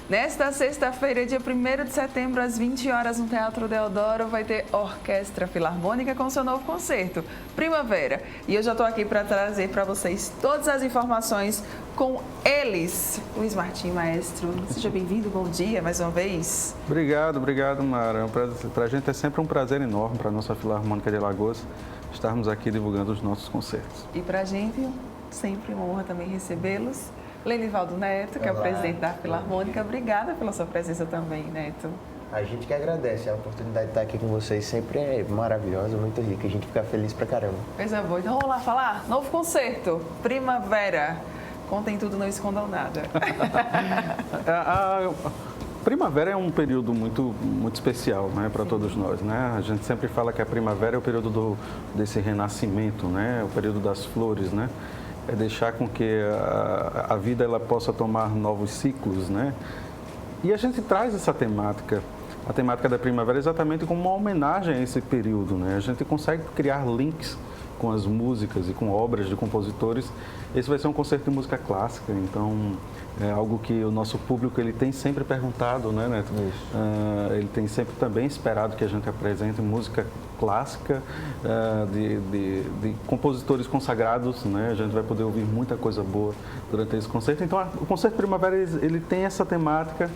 Nesta sexta-feira, dia 1º de setembro, às 20 horas, no Teatro Deodoro, vai ter Orquestra Filarmônica com seu novo concerto, Primavera. E eu já estou aqui para trazer para vocês todas as informações com eles. Luiz Martim, maestro, seja bem-vindo, bom dia mais uma vez. Obrigado, Mara. Para a gente é sempre um prazer enorme, para a nossa Filarmônica de Alagoas, estarmos aqui divulgando os nossos concertos. E para a gente, sempre uma honra também recebê-los. Lenivaldo Neto, que é o presidente da Filarmônica. Obrigada pela sua presença também, Neto. A gente que agradece, a oportunidade de estar aqui com vocês sempre é maravilhosa, muito rica. A gente fica feliz pra caramba. Coisa boa. Então vamos lá falar. Novo concerto, Primavera. Contem tudo, não escondam nada. A primavera é um período muito especial, né, para todos nós, né? A gente sempre fala que a primavera é o período desse renascimento, né? O período das flores, né? É deixar com que a vida ela possa tomar novos ciclos, né? E a gente traz essa temática, a temática da primavera, exatamente como uma homenagem a esse período, né? A gente consegue criar links com as músicas e com obras de compositores. Esse vai ser um concerto de música clássica, então é algo que o nosso público ele tem sempre perguntado, né, Neto? Ele tem sempre também esperado que a gente apresente música clássica de compositores consagrados, né? A gente vai poder ouvir muita coisa boa durante esse concerto. Então, o concerto Primavera ele tem essa temática,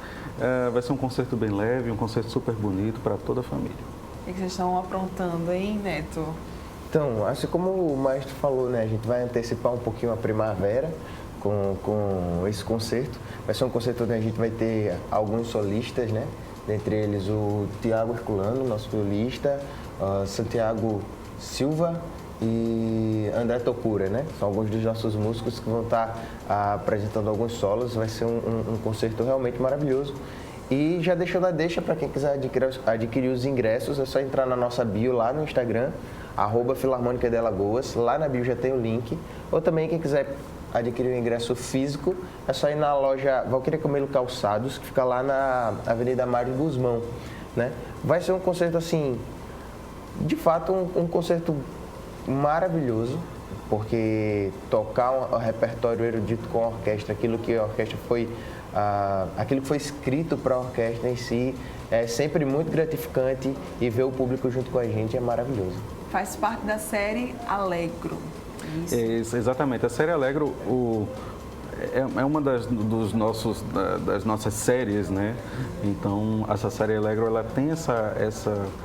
vai ser um concerto bem leve, um concerto super bonito para toda a família. O que vocês estão aprontando, hein, Neto? Então, assim como o maestro falou, né, a gente vai antecipar um pouquinho a primavera com esse concerto. Vai ser um concerto onde a gente vai ter alguns solistas, né? Dentre eles o Tiago Herculano, nosso violista, Santiago Silva e André Tocura, né? São alguns dos nossos músicos que vão estar apresentando alguns solos. Vai ser um concerto realmente maravilhoso. E já deixando a deixa para quem quiser adquirir os ingressos, é só entrar na nossa bio lá no Instagram, @Filarmônica de Alagoas. Lá na bio já tem o link. Ou também quem quiser adquirir o ingresso físico, é só ir na loja Valquíria Camelo Calçados, que fica lá na Avenida Mário Guzmão, né? Vai ser um concerto, assim, de fato, um concerto maravilhoso, porque tocar um repertório erudito com a orquestra, aquilo que foi escrito para a orquestra em si, é sempre muito gratificante, e ver o público junto com a gente é maravilhoso. Faz parte da série Allegro. Isso, exatamente. A série Allegro é uma das nossas séries, né? Então, essa série Allegro ela tem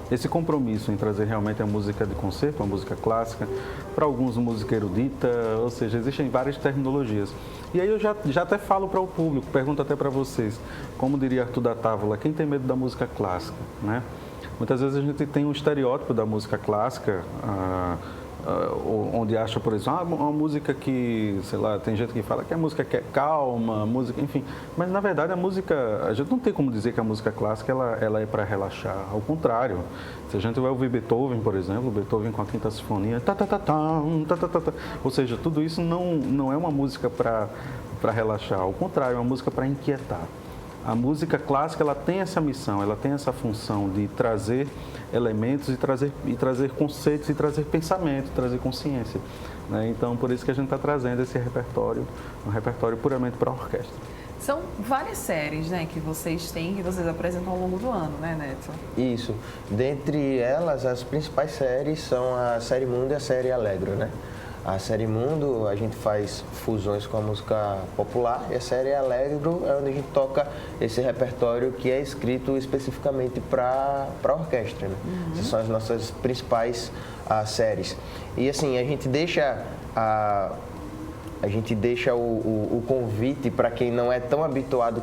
esse compromisso em trazer realmente a música de concerto, a música clássica, para alguns música erudita, ou seja, existem várias terminologias. E aí eu já até falo para o público, pergunto até para vocês, como diria Arthur da Távola, quem tem medo da música clássica, né? Muitas vezes a gente tem um estereótipo da música clássica, onde acha, por exemplo, uma música que, sei lá, tem gente que fala que a música que é calma, música, enfim. Mas, na verdade, a música, a gente não tem como dizer que a música clássica ela é para relaxar. Ao contrário, se a gente vai ouvir Beethoven, por exemplo, Beethoven com a Quinta Sinfonia, ou seja, tudo isso não é uma música para relaxar. Ao contrário, é uma música para inquietar. A música clássica ela tem essa missão, ela tem essa função de trazer elementos e trazer conceitos e trazer pensamento, trazer consciência, né? Então, por isso que a gente está trazendo esse repertório, um repertório puramente para a orquestra. São várias séries, né, que vocês têm, que vocês apresentam ao longo do ano, né, Neto? Isso. Dentre elas, as principais séries são a Série Mundo e a Série Allegro, né? A Série Mundo, a gente faz fusões com a música popular, e a Série Allegro é onde a gente toca esse repertório que é escrito especificamente para a orquestra, né? Essas são as nossas principais séries. E assim, a gente deixa o convite para quem não é tão habituado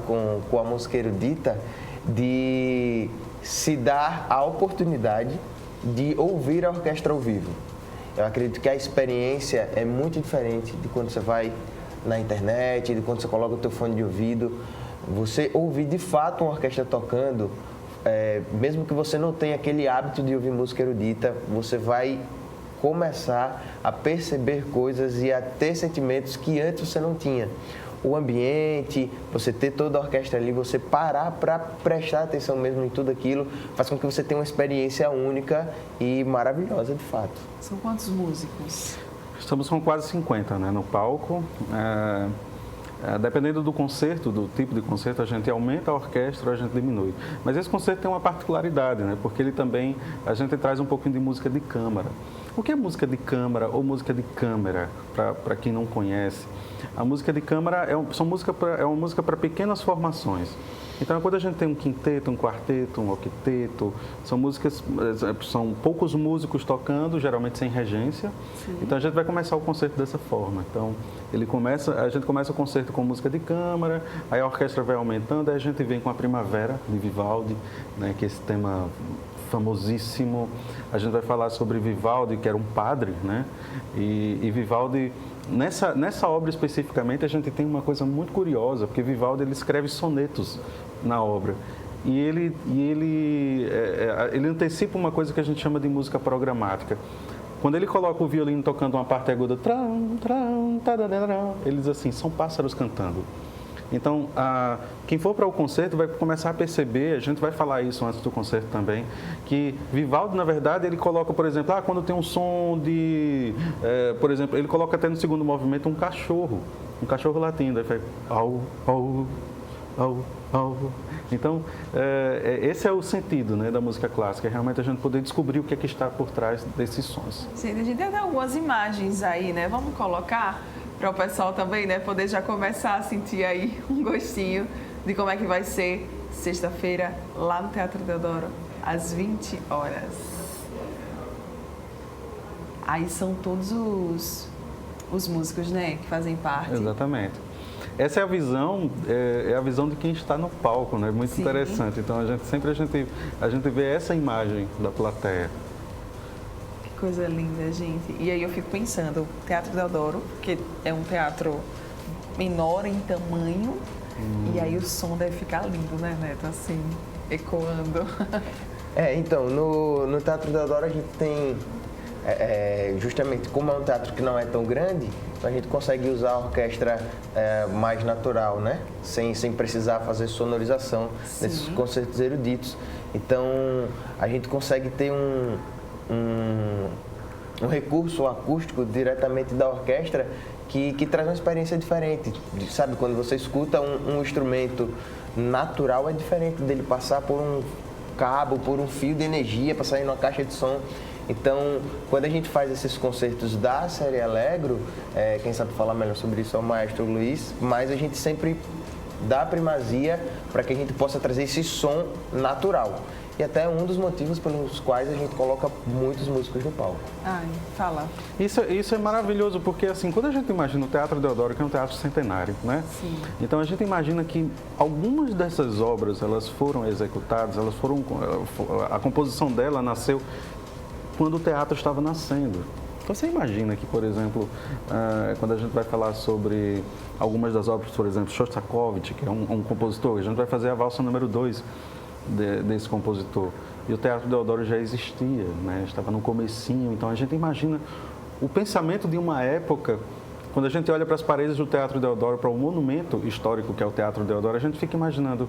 com a música erudita de se dar a oportunidade de ouvir a orquestra ao vivo. Eu acredito que a experiência é muito diferente de quando você vai na internet, de quando você coloca o teu fone de ouvido. Você ouvir de fato uma orquestra tocando, mesmo que você não tenha aquele hábito de ouvir música erudita, você vai começar a perceber coisas e a ter sentimentos que antes você não tinha. o ambiente, você ter toda a orquestra ali, você parar para prestar atenção mesmo em tudo aquilo, faz com que você tenha uma experiência única e maravilhosa, de fato. São quantos músicos? Estamos com quase 50, né, no palco. Dependendo do concerto, do tipo de concerto, a gente aumenta a orquestra ou a gente diminui. Mas esse concerto tem uma particularidade, né? Porque ele também, a gente traz um pouquinho de música de câmara. O que é música de câmara ou música de câmara, para quem não conhece? A música de câmara é uma música para pequenas formações. Então, quando a gente tem um quinteto, um quarteto, um octeto, são poucos músicos tocando, geralmente sem regência. Sim. Então, a gente vai começar o concerto dessa forma. Então, a gente começa o concerto com música de câmara, aí a orquestra vai aumentando, aí a gente vem com a Primavera, de Vivaldi, né, que é esse tema famosíssimo. A gente vai falar sobre Vivaldi, que era um padre, né? E Vivaldi, nessa obra especificamente, a gente tem uma coisa muito curiosa, porque Vivaldi ele escreve sonetos na obra. E ele antecipa uma coisa que a gente chama de música programática. Quando ele coloca o violino tocando uma parte aguda, ele diz assim, são pássaros cantando. Então, quem for para o concerto vai começar a perceber, a gente vai falar isso antes do concerto também, que Vivaldi, na verdade, ele coloca, por exemplo, quando tem um som de... por exemplo, ele coloca até no segundo movimento um cachorro latindo, aí faz... Au, au, au, au. Então, esse é o sentido, né, da música clássica, é realmente a gente poder descobrir o que é que está por trás desses sons. Sim, a gente tem até algumas imagens aí, né? Vamos colocar para o pessoal também, né, poder já começar a sentir aí um gostinho de como é que vai ser sexta-feira lá no Teatro Deodoro, às 20 horas. Aí são todos os músicos, né, que fazem parte. Exatamente. Essa é a visão, a visão de quem está no palco, né? Muito Sim. interessante. Então, a gente vê essa imagem da plateia. Que coisa linda, gente. E aí eu fico pensando, o Teatro Deodoro, que é um teatro menor em tamanho, e aí o som deve ficar lindo, né, Neto? Assim, ecoando. Então, no Teatro Deodoro a gente tem... justamente como é um teatro que não é tão grande, a gente consegue usar a orquestra mais natural, né? Sem precisar fazer sonorização Sim. nesses concertos eruditos. Então, a gente consegue ter um recurso acústico diretamente da orquestra que traz uma experiência diferente. Sabe, quando você escuta um instrumento natural, é diferente dele passar por um cabo, por um fio de energia para sair numa caixa de som. Então, quando a gente faz esses concertos da série Allegro, quem sabe falar melhor sobre isso é o maestro Luiz, mas a gente sempre dá primazia para que a gente possa trazer esse som natural. E até um dos motivos pelos quais a gente coloca muitos músicos no palco. Ai, fala. Isso é maravilhoso, porque assim, quando a gente imagina o Teatro Deodoro, que é um teatro centenário, né? Sim. Então a gente imagina que algumas dessas obras, elas foram executadas, a composição dela nasceu quando o teatro estava nascendo. Então, você imagina que, por exemplo, quando a gente vai falar sobre algumas das obras, por exemplo, Shostakovich, que é um compositor, a gente vai fazer a valsa número 2 desse compositor. E o Teatro Deodoro já existia, né? Estava no comecinho. Então, a gente imagina o pensamento de uma época. Quando a gente olha para as paredes do Teatro Deodoro, para o monumento histórico que é o Teatro Deodoro, a gente fica imaginando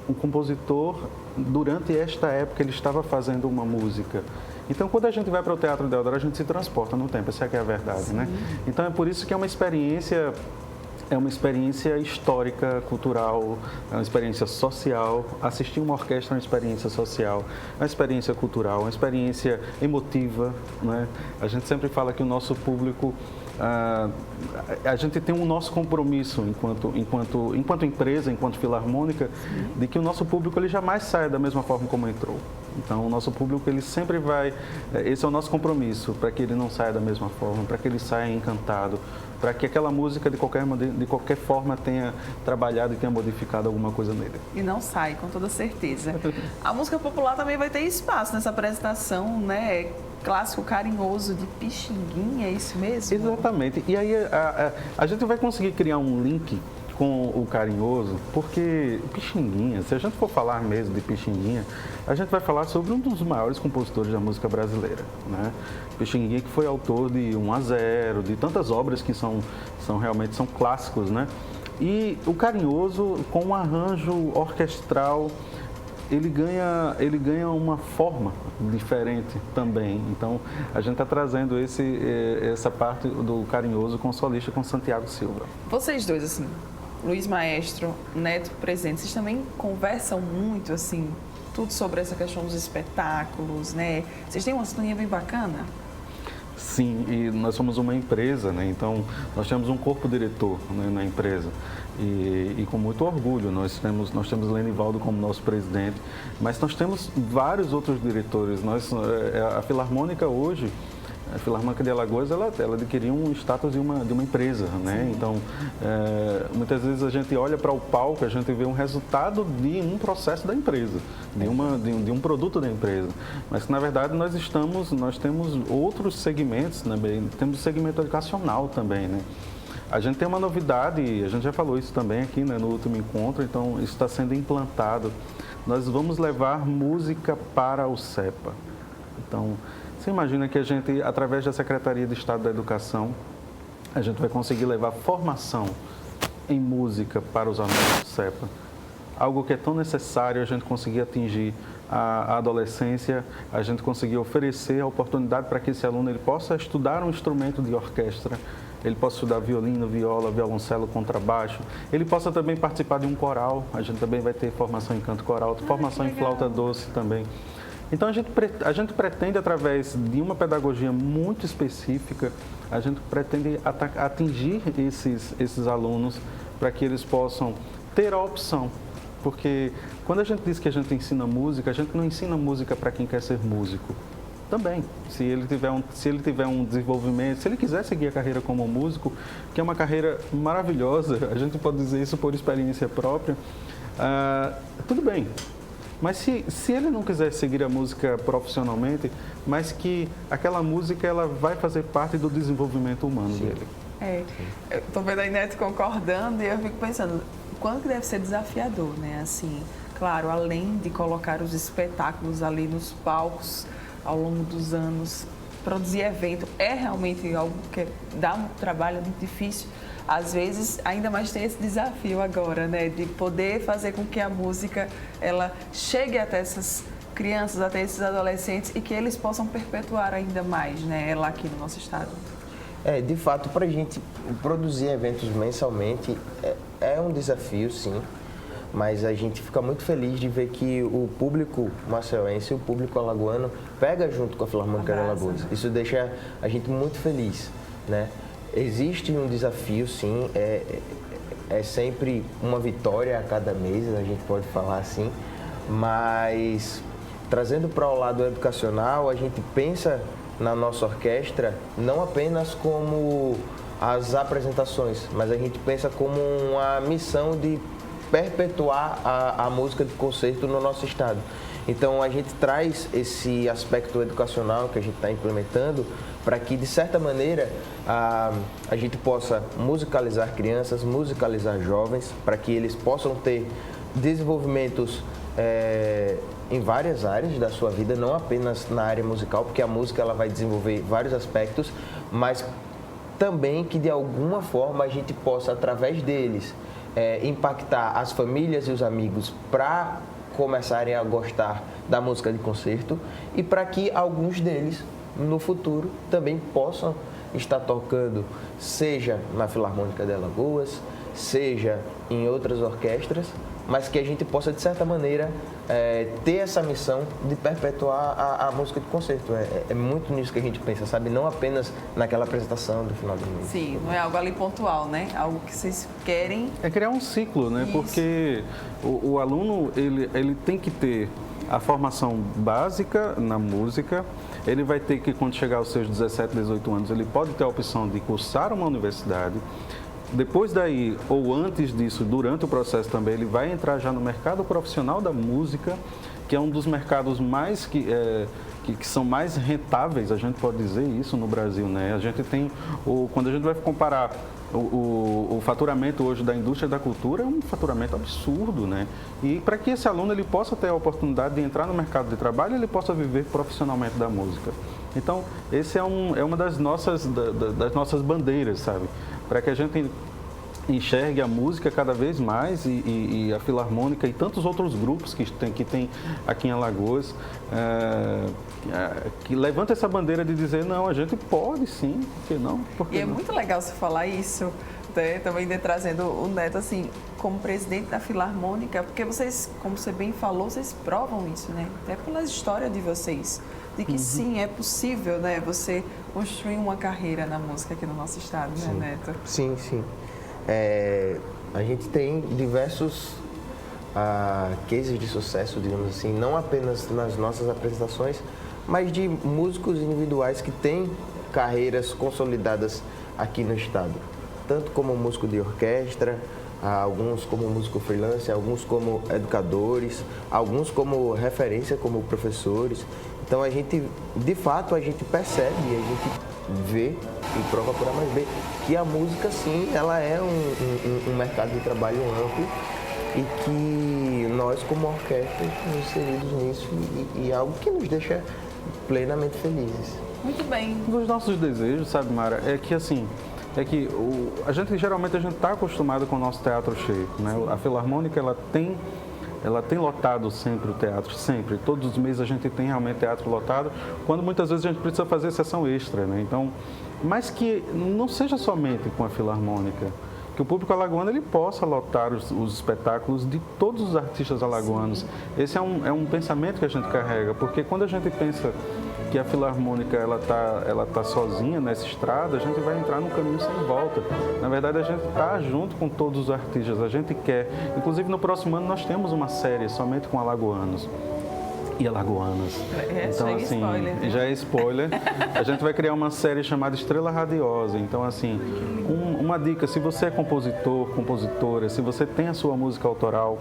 um compositor, durante esta época, ele estava fazendo uma música. Então, quando a gente vai para o Teatro Deodoro, a gente se transporta no tempo, essa é que é a verdade, Sim. né? Então, é por isso que é uma experiência histórica, cultural, é uma experiência social. Assistir uma orquestra é uma experiência social, é uma experiência cultural, uma experiência emotiva, né? A gente sempre fala que o nosso público... a gente tem um nosso compromisso enquanto empresa, enquanto filarmônica, de que o nosso público ele jamais saia da mesma forma como entrou. Então, o nosso público ele sempre vai... Esse é o nosso compromisso, para que ele não saia da mesma forma, para que ele saia encantado, para que aquela música de qualquer forma tenha trabalhado e tenha modificado alguma coisa nele. E não sai, com toda certeza. A música popular também vai ter espaço nessa apresentação, né? Clássico carinhoso de Pixinguinha, é isso mesmo? Exatamente. E aí a gente vai conseguir criar um link com o Carinhoso, porque Pixinguinha, se a gente for falar mesmo de Pixinguinha, a gente vai falar sobre um dos maiores compositores da música brasileira, né? Pixinguinha, que foi autor de 1 a 0, de tantas obras que realmente são clássicos, né? E o Carinhoso, com um arranjo orquestral, ele ganha uma forma diferente também. Então, a gente está trazendo essa parte do Carinhoso com o solista, com Santiago Silva. Vocês dois, assim, Luiz Maestro, Neto Presente, vocês também conversam muito, assim, tudo sobre essa questão dos espetáculos, né? Vocês têm uma sintonia bem bacana? Sim, e nós somos uma empresa, né? Então nós temos um corpo diretor, né, na empresa e com muito orgulho nós temos Lenivaldo como nosso presidente, mas nós temos vários outros diretores. A Filarmônica hoje, a Filarmônica de Alagoas, ela adquiriu um status de uma empresa, né? Então, muitas vezes a gente olha para o palco, a gente vê um resultado de um processo da empresa, de um produto da empresa. Mas, na verdade, nós temos outros segmentos também, temos o segmento educacional também, né? A gente tem uma novidade, a gente já falou isso também aqui, né, no último encontro, então isso está sendo implantado. Nós vamos levar música para o CEPA. Então, você imagina que a gente, através da Secretaria de Estado da Educação, a gente vai conseguir levar formação em música para os alunos do CEPA. Algo que é tão necessário, a gente conseguir atingir a adolescência, a gente conseguir oferecer a oportunidade para que esse aluno ele possa estudar um instrumento de orquestra, ele possa estudar violino, viola, violoncelo, contrabaixo, ele possa também participar de um coral, a gente também vai ter formação em canto coral, formação em flauta doce também. Então, a gente pretende, através de uma pedagogia muito específica, a gente pretende atingir esses alunos para que eles possam ter a opção. Porque quando a gente diz que a gente ensina música, a gente não ensina música para quem quer ser músico. Também, se ele tiver um desenvolvimento, se ele quiser seguir a carreira como músico, que é uma carreira maravilhosa, a gente pode dizer isso por experiência própria, tudo bem. Mas se ele não quiser seguir a música profissionalmente, mas que aquela música ela vai fazer parte do desenvolvimento humano dele. Eu estou vendo a Neto concordando e eu fico pensando, quanto que deve ser desafiador, né? Assim, claro, além de colocar os espetáculos ali nos palcos ao longo dos anos, produzir evento é realmente algo que dá um trabalho muito difícil. Às vezes, ainda mais tem esse desafio agora, né? De poder fazer com que a música, ela chegue até essas crianças, até esses adolescentes e que eles possam perpetuar ainda mais, né? Ela aqui no nosso estado. De fato, para a gente produzir eventos mensalmente é um desafio, sim. Mas a gente fica muito feliz de ver que o público maceiense e o público alagoano pega junto com a Filarmônica de Alagoas. Isso deixa a gente muito feliz, né? Existe um desafio, sim, é sempre uma vitória a cada mês, a gente pode falar assim, mas trazendo para o lado educacional, a gente pensa na nossa orquestra não apenas como as apresentações, mas a gente pensa como uma missão de perpetuar a música de concerto no nosso estado. Então, a gente traz esse aspecto educacional que a gente está implementando para que, de certa maneira, a gente possa musicalizar crianças, musicalizar jovens, para que eles possam ter desenvolvimentos em várias áreas da sua vida, não apenas na área musical, porque a música ela vai desenvolver vários aspectos, mas também que, de alguma forma, a gente possa, através deles, impactar as famílias e os amigos para começarem a gostar da música de concerto e para que alguns deles, no futuro, também possam estar tocando, seja na Filarmônica de Alagoas, seja em outras orquestras, mas que a gente possa, de certa maneira, ter essa missão de perpetuar a música de concerto. É muito nisso que a gente pensa, sabe? Não apenas naquela apresentação do final do mês. Sim, não é algo ali pontual, né? Algo que vocês querem... É criar um ciclo, né? Isso. Porque o aluno, ele tem que ter a formação básica na música, ele vai ter que, quando chegar aos seus 17, 18 anos, ele pode ter a opção de cursar uma universidade. Depois daí, ou antes disso, durante o processo também, ele vai entrar já no mercado profissional da música, que é um dos mercados mais que são mais rentáveis, a gente pode dizer isso no Brasil, né? A gente tem, quando a gente vai comparar o faturamento hoje da indústria da cultura é um faturamento absurdo, né? E para que esse aluno ele possa ter a oportunidade de entrar no mercado de trabalho, ele possa viver profissionalmente da música. Então, esse é uma das nossas bandeiras, sabe? Para que a gente enxergue a música cada vez mais e a Filarmônica e tantos outros grupos que tem aqui em Alagoas, que levanta essa bandeira de dizer, não, a gente pode sim, por que não? E é muito legal você falar isso, né? Também trazendo o Neto, assim, como presidente da Filarmônica, porque vocês, como você bem falou, vocês provam isso, né? Até pela história de vocês, de que sim, é possível, né? Você construir uma carreira na música aqui no nosso estado, né, Neto? Sim, sim. A gente tem diversos cases de sucesso, digamos assim, não apenas nas nossas apresentações, mas de músicos individuais que têm carreiras consolidadas aqui no estado. Tanto como músico de orquestra, alguns como músico freelance, alguns como educadores, alguns como referência, como professores. Então a gente, de fato, a gente percebe, a gente vê e prova por A mais B que a música, sim, ela é um mercado de trabalho amplo e que nós, como orquestra, estamos inseridos nisso e algo que nos deixa plenamente felizes. Muito bem. Um dos nossos desejos, sabe, Mara, é que assim, geralmente a gente está acostumado com o nosso teatro cheio, né? A Filarmônica, ela tem lotado sempre o teatro, sempre. Todos os meses a gente tem realmente teatro lotado, quando muitas vezes a gente precisa fazer sessão extra, né? Então, mas que não seja somente com a Filarmônica, que o público alagoano ele possa lotar os espetáculos de todos os artistas alagoanos. Sim. Esse é um pensamento que a gente carrega, porque quando a gente pensa que a Filarmônica ela tá sozinha nessa estrada, a gente vai entrar num caminho sem volta. Na verdade, a gente está junto com todos os artistas, a gente quer. Inclusive, no próximo ano, nós temos uma série somente com alagoanos e alagoanas. Então, assim, spoiler, já é spoiler. A gente vai criar uma série chamada Estrela Radiosa. Então, assim, uma dica, se você é compositor, compositora, se você tem a sua música autoral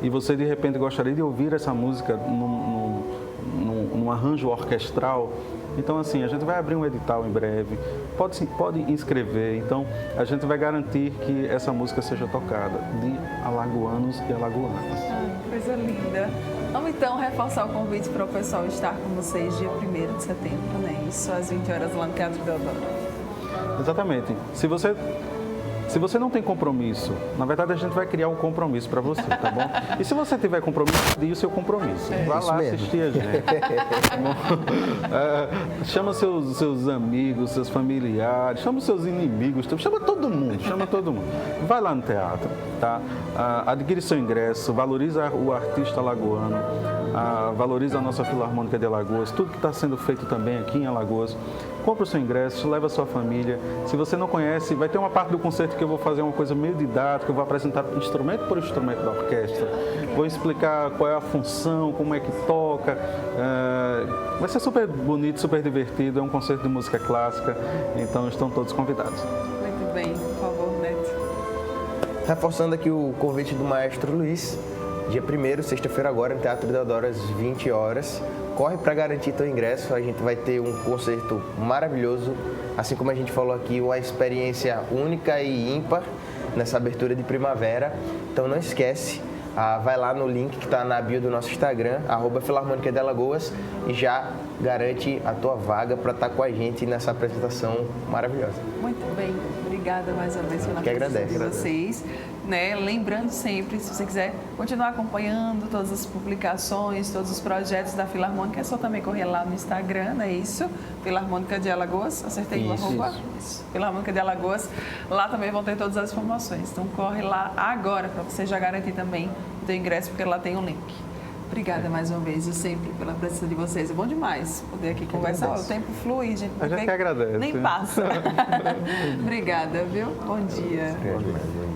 e você, de repente, gostaria de ouvir essa música num arranjo orquestral, então, assim, a gente vai abrir um edital em breve, pode inscrever, então a gente vai garantir que essa música seja tocada de alagoanos e alagoanas. Ai, coisa linda. Vamos então reforçar o convite para o pessoal estar com vocês dia 1º de setembro, né? Isso às 20 horas lá no Teatro Deodoro. Exatamente. Se você não tem compromisso, na verdade a gente vai criar um compromisso para você, tá bom? E se você tiver compromisso, diga o seu compromisso. Vá lá assistir a gente. Chama seus amigos, seus familiares, chama os seus inimigos, chama todo mundo. Vai lá no teatro, tá? Adquire seu ingresso, valoriza o artista alagoano, valoriza a nossa Filarmônica de Alagoas, tudo que está sendo feito também aqui em Alagoas. Compre o seu ingresso, leva a sua família. Se você não conhece, vai ter uma parte do concerto que eu vou fazer uma coisa meio didática, eu vou apresentar instrumento por instrumento da orquestra, vou explicar qual é a função, como é que toca. Vai ser super bonito, super divertido, é um concerto de música clássica, então estão todos convidados. Muito bem, por favor, Neto. Reforçando aqui o convite do maestro Luiz, dia 1º, sexta-feira agora, no Teatro Deodoro, às 20 horas. Corre para garantir teu ingresso, a gente vai ter um concerto maravilhoso, assim como a gente falou aqui, uma experiência única e ímpar nessa abertura de primavera. Então não esquece, vai lá no link que está na bio do nosso Instagram, @Filarmônica de Alagoas, e já garante a tua vaga para estar com a gente nessa apresentação maravilhosa. Muito bem, obrigada mais uma vez pela presença de vocês. Né? Lembrando sempre, se você quiser continuar acompanhando todas as publicações, todos os projetos da Filarmônica, é só também correr lá no Instagram, não é isso? Filarmônica de Alagoas, acertei o arroba? Isso. Filarmônica de Alagoas, lá também vão ter todas as informações. Então corre lá agora para você já garantir também o teu ingresso, porque lá tem um link. Obrigada mais uma vez, eu sempre, pela presença de vocês. É bom demais poder aqui conversar. O tempo flui, a gente que agradece. Nem passa. Obrigada, viu? Bom dia.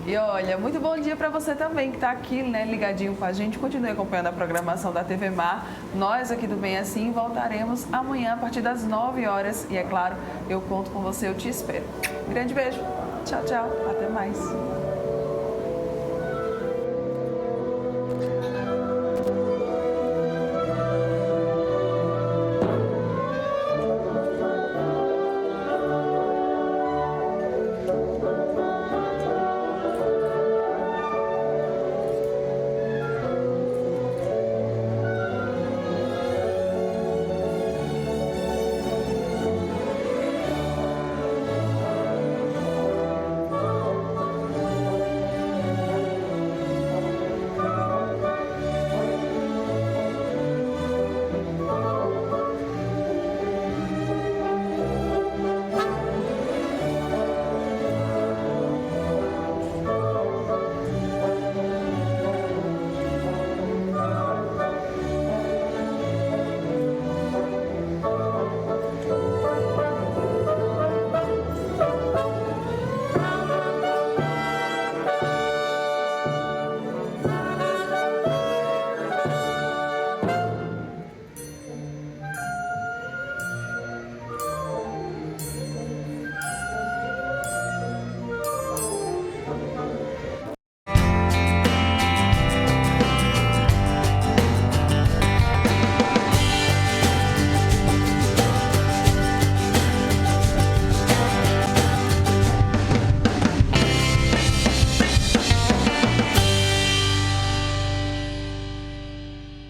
E olha, muito bom dia para você também que está aqui, né, ligadinho com a gente. Continue acompanhando a programação da TV Mar. Nós aqui do Bem Assim voltaremos amanhã a partir das 9 horas. E é claro, eu conto com você, eu te espero. Grande beijo. Tchau, tchau. Até mais.